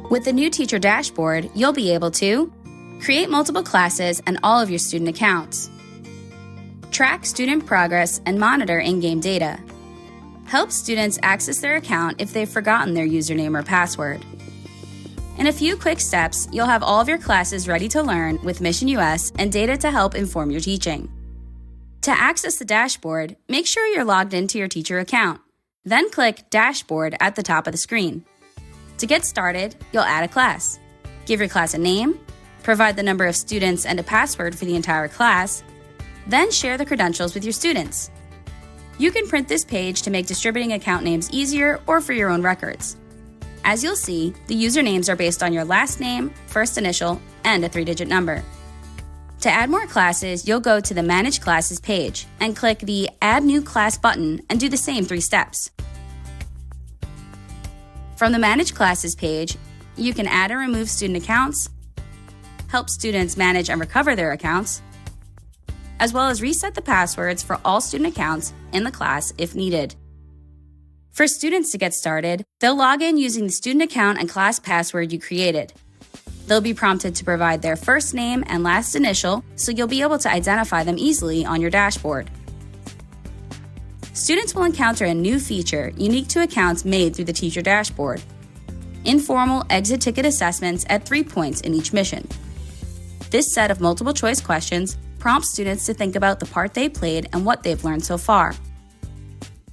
With the new Teacher Dashboard, you'll be able to create multiple classes and all of your student accounts, track student progress and monitor in-game data, help students access their account if they've forgotten their username or password. In a few quick steps, you'll have all of your classes ready to learn with Mission US and data to help inform your teaching. To access the dashboard, make sure you're logged into your teacher account. Then click Dashboard at the top of the screen. To get started, you'll add a class. Give your class a name, provide the number of students and a password for the entire class, then share the credentials with your students. You can print this page to make distributing account names easier or for your own records. As you'll see, the usernames are based on your last name, first initial, and a 3-digit number. To add more classes, you'll go to the Manage Classes page and click the Add New Class button and do the same 3 steps. From the Manage Classes page, you can add and remove student accounts, help students manage and recover their accounts, as well as reset the passwords for all student accounts in the class if needed. For students to get started, they'll log in using the student account and class password you created. They'll be prompted to provide their first name and last initial, so you'll be able to identify them easily on your dashboard. Students will encounter a new feature unique to accounts made through the Teacher Dashboard: informal exit ticket assessments at 3 points in each mission. This set of multiple choice questions prompts students to think about the part they played and what they've learned so far.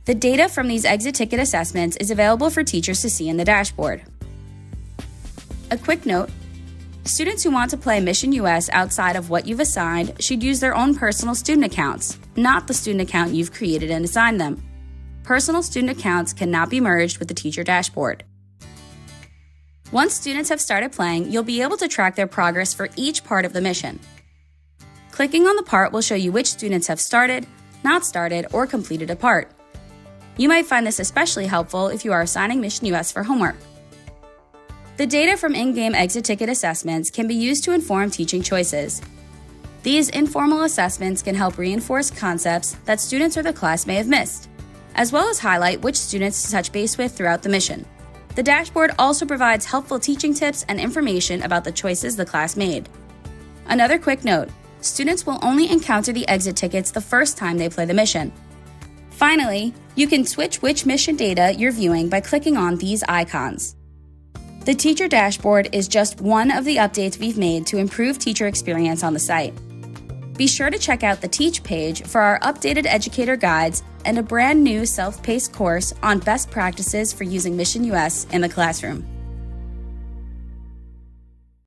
The data from these exit ticket assessments is available for teachers to see in the dashboard. A quick note: students who want to play Mission US outside of what you've assigned should use their own personal student accounts, not the student account you've created and assigned them. Personal student accounts cannot be merged with the Teacher Dashboard. Once students have started playing, you'll be able to track their progress for each part of the mission. Clicking on the part will show you which students have started, not started, or completed a part. You might find this especially helpful if you are assigning Mission US for homework. The data from in-game exit ticket assessments can be used to inform teaching choices. These informal assessments can help reinforce concepts that students or the class may have missed, as well as highlight which students to touch base with throughout the mission. The dashboard also provides helpful teaching tips and information about the choices the class made. Another quick note: students will only encounter the exit tickets the first time they play the mission. Finally, you can switch which mission data you're viewing by clicking on these icons. The Teacher Dashboard is just one of the updates we've made to improve teacher experience on the site. Be sure to check out the Teach page for our updated educator guides and a brand new self-paced course on best practices for using Mission US in the classroom.